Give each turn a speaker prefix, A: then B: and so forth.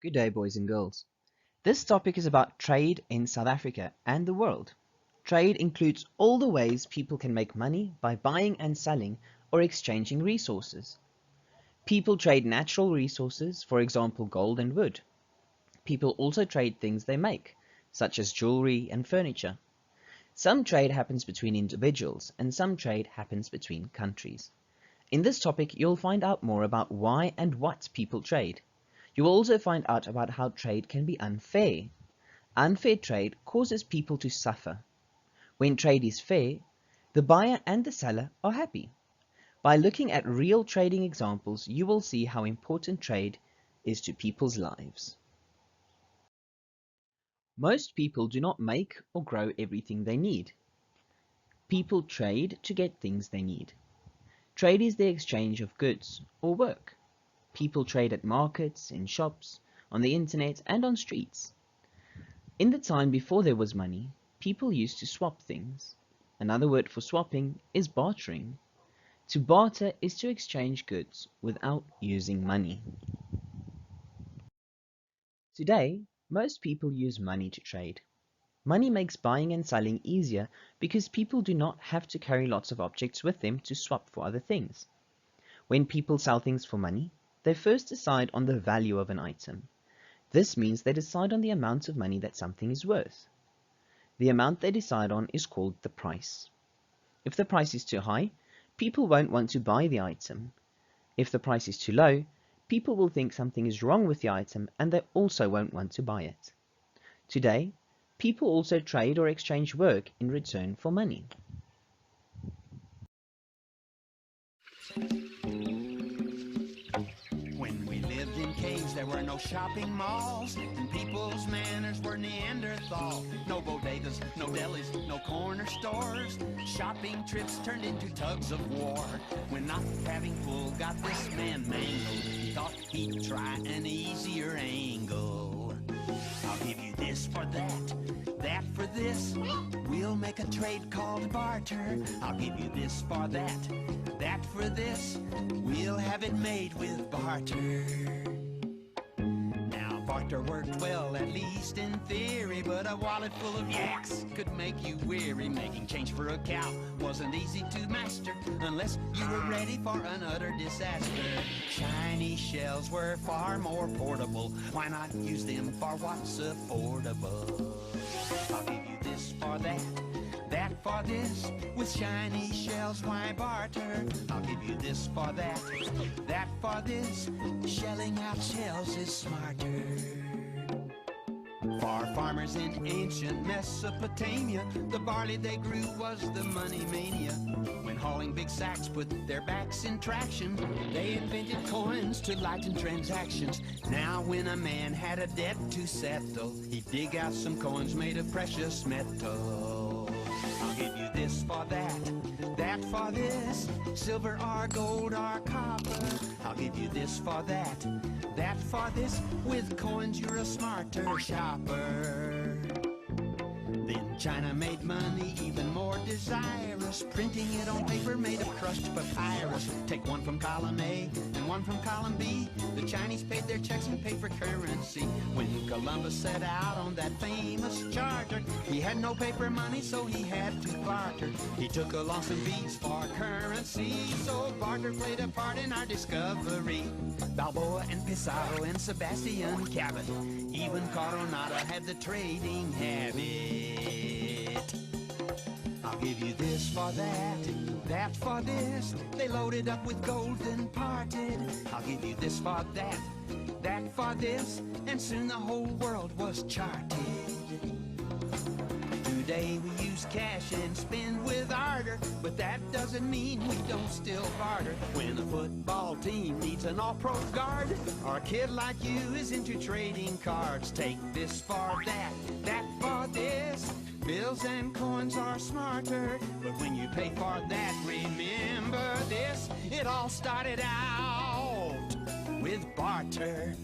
A: Good day, boys and girls. This topic is about trade in South Africa and the world. Trade includes all the ways people can make money by buying and selling or exchanging resources. People trade natural resources, for example, gold and wood. People also trade things they make, such as jewelry and furniture. Some trade happens between individuals, and some trade happens between countries. In this topic, you'll find out more about why and what people trade. You will also find out about how trade can be unfair. Unfair trade causes people to suffer. When trade is fair, the buyer and the seller are happy. By looking at real trading examples, you will see how important trade is to people's lives. Most people do not make or grow everything they need. People trade to get things they need. Trade is the exchange of goods or work. People trade at markets, in shops, on the internet, and on streets. In the time before there was money, people used to swap things. Another word for swapping is bartering. To barter is to exchange goods without using money. Today, most people use money to trade. Money makes buying and selling easier because people do not have to carry lots of objects with them to swap for other things. When people sell things for money, they first decide on the value of an item. This means they decide on the amount of money that something is worth. The amount they decide on is called the price. If the price is too high, people won't want to buy the item. If the price is too low, people will think something is wrong with the item and they also won't want to buy it. Today, people also trade or exchange work in return for money.
B: There were no shopping malls, and people's manners were Neanderthal. No bodegas, no delis, no corner stores. Shopping trips turned into tugs of war. When not having pull got this man mangled, he thought he'd try an easier angle. I'll give you this for that for this. We'll make a trade called barter. I'll give you this for that for this. We'll have it made with barter. Barter worked well, at least in theory, but a wallet full of yaks could make you weary. Making change for a cow wasn't easy to master unless you were ready for an utter disaster. Shiny shells were far more portable. Why not use them for what's affordable? I'll give you this for that for this. With shiny shells, why barter? I'll give you this for that for this. Shelling out shells is smarter. For farmers in ancient Mesopotamia, the barley they grew was the money mania. When hauling big sacks put their backs in traction, they invented coins to lighten transactions. Now when a man had a debt to settle, he'd dig out some coins made of precious metal. I'll give you this for that for this. Silver or gold or copper. I'll give you this for that for this. With coins you're a smarter shopper. Then China made money even more desirous, printing it on paper made of crushed papyrus. Take one from column A and one from column B. The Chinese paid their checks in paper currency. When Columbus set out on that famous charter, he had no paper money, so he had to barter. He took along some beads for currency, so barter played a part in our discovery. Balboa and Pizarro and Sebastian Cabot, even Coronado had the trading habit. I'll give you this for that for this. They loaded up with gold and parted. I'll give you this for that for this. And soon the whole world was charted. Today we use cash and spend with ardor, but that doesn't mean we don't still barter. When a football team needs an all-pro guard, or a kid like you is into trading cards, take this for that for this. Bills and coins are smarter, but when you pay for that, remember this. It all started out with barter.